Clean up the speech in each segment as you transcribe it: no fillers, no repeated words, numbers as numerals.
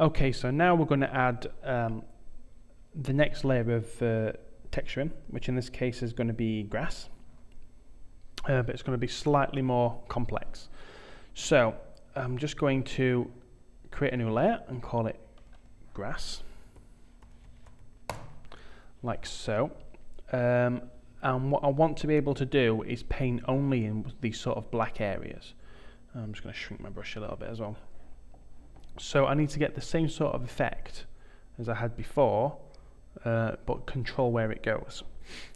Okay, so now we're going to add the next layer of texture in, which in this case is going to be grass, but it's going to be slightly more complex. So I'm just going to create a new layer and call it grass, like so. And what I want to be able to do is paint only in these sort of black areas. I'm just going to shrink my brush a little bit as well. So I need to get the same sort of effect as I had before, but control where it goes.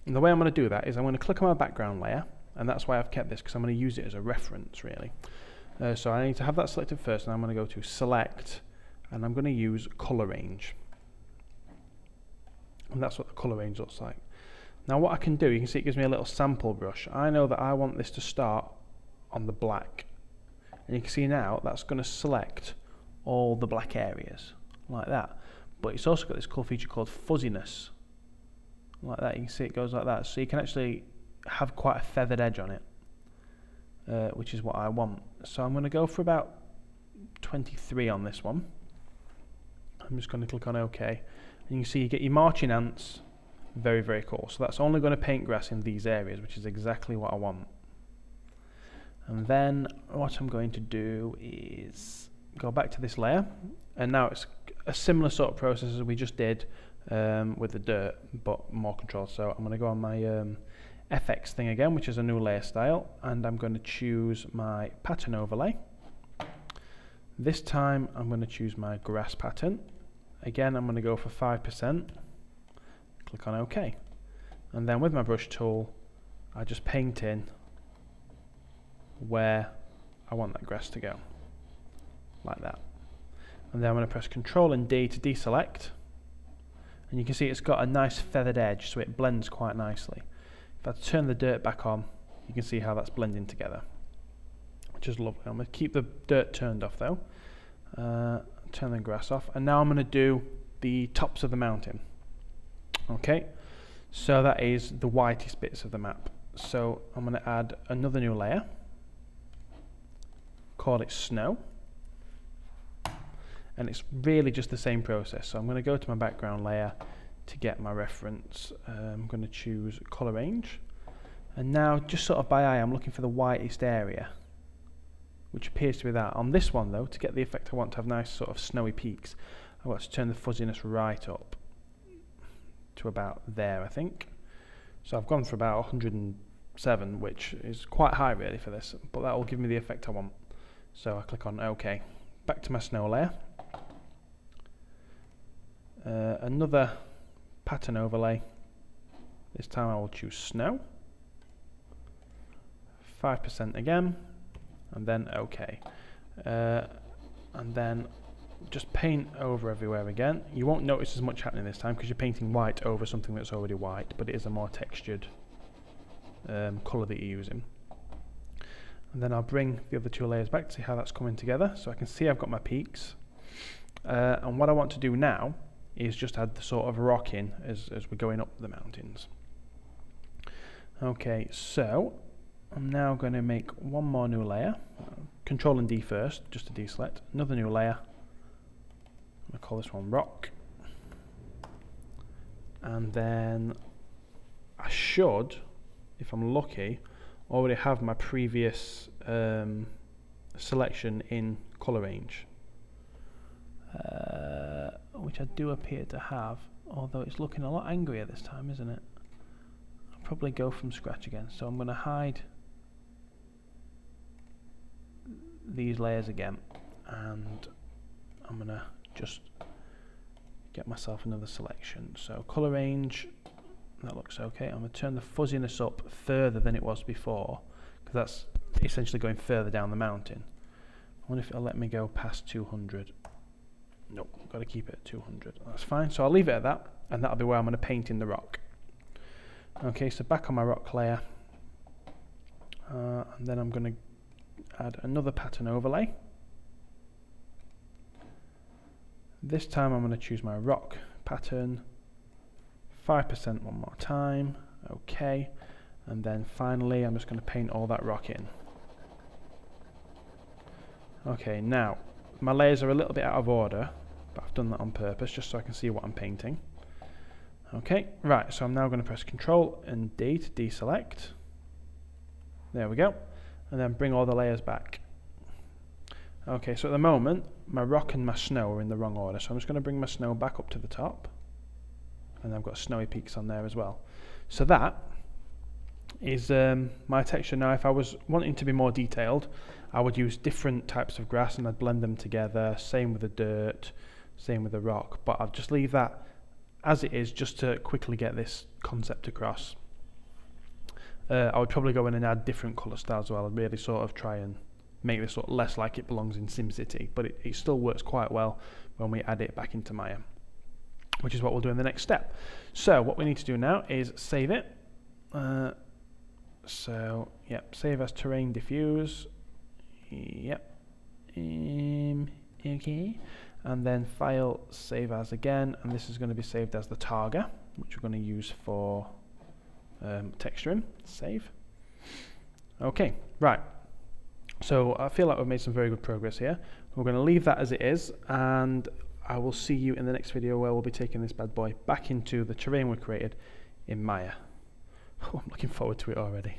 And the way I'm going to do that is I'm going to click on my background layer, and that's why I've kept this, because I'm going to use it as a reference really. So I need to have that selected first, and I'm going to go to select, and I'm going to use color range. And that's what the color range looks like. Now what I can do, you can see it gives me a little sample brush. I know that I want this to start on the black. And you can see now that's going to select all the black areas, like that. But it's also got this cool feature called fuzziness. Like that, you can see it goes like that. So you can actually have quite a feathered edge on it, which is what I want. So I'm going to go for about 23 on this one. I'm just going to click on OK. And you can see you get your marching ants. Very, very cool. So that's only going to paint grass in these areas, which is exactly what I want. And then what I'm going to do is go back to this layer, and now it's a similar sort of process as we just did with the dirt, but more controlled. So I'm going to go on my FX thing again, which is a new layer style, and I'm going to choose my pattern overlay. This time I'm going to choose my grass pattern. Again, I'm going to go for 5%. Click on OK. And then with my brush tool, I just paint in where I want that grass to go, like that. And then I'm going to press Ctrl and D to deselect, and you can see it's got a nice feathered edge, so it blends quite nicely. If I turn the dirt back on, you can see how that's blending together, which is lovely. I'm going to keep the dirt turned off though, turn the grass off, and now I'm going to do the tops of the mountain. Okay, so that is the whitest bits of the map. So I'm going to add another new layer, call it snow, and it's really just the same process. So I'm going to go to my background layer to get my reference. I'm going to choose color range, and now just sort of by eye I'm looking for the whitest area, which appears to be that. On this one though, to get the effect I want to have nice sort of snowy peaks, I've got to turn the fuzziness right up to about there, I think. So I've gone for about 107, which is quite high really for this, but that will give me the effect I want. So I click on OK. Back to my snow layer. Another pattern overlay. This time I will choose snow. 5% again, and then OK. And then just paint over everywhere again. You won't notice as much happening this time because you're painting white over something that's already white, but it is a more textured colour that you're using. And then I'll bring the other two layers back to see how that's coming together. So I can see I've got my peaks. And what I want to do now is just add the sort of rock in as we're going up the mountains. Okay, so I'm now going to make one more new layer. Control and D first, just to deselect. Another new layer. I'm going to call this one rock. And then I should, if I'm lucky, already have my previous selection in color range, which I do appear to have, although it's looking a lot angrier this time, isn't it? I'll probably go from scratch again. So I'm going to hide these layers again, and I'm going to just get myself another selection. So color range, that looks okay. I'm going to turn the fuzziness up further than it was before, because that's essentially going further down the mountain. I wonder if it'll let me go past 200. Nope, got to keep it at 200. That's fine. So I'll leave it at that, and that'll be where I'm going to paint in the rock. Okay, so back on my rock layer, and then I'm going to add another pattern overlay. This time I'm going to choose my rock pattern, 5% one more time, okay, and then finally I'm just going to paint all that rock in. Okay, now my layers are a little bit out of order, but I've done that on purpose just so I can see what I'm painting. Okay, right, so I'm now going to press Control and D to deselect. There we go. And then bring all the layers back. Okay, so at the moment, my rock and my snow are in the wrong order, so I'm just going to bring my snow back up to the top. And I've got snowy peaks on there as well. So that is my texture. Now, if I was wanting to be more detailed, I would use different types of grass and I'd blend them together. Same with the dirt, same with the rock. But I'll just leave that as it is just to quickly get this concept across. I would probably go in and add different colour styles as well and really sort of try and make this look less like it belongs in SimCity, but it still works quite well when we add it back into Maya, which is what we'll do in the next step. So what we need to do now is save it. So yep, save as terrain diffuse. Yep. Okay. And then file, save as again, and this is going to be saved as the targa, which we're going to use for texturing. Save. Okay, right. So I feel like we've made some very good progress here. We're going to leave that as it is, and I will see you in the next video where we'll be taking this bad boy back into the terrain we created in Maya. Oh, I'm looking forward to it already.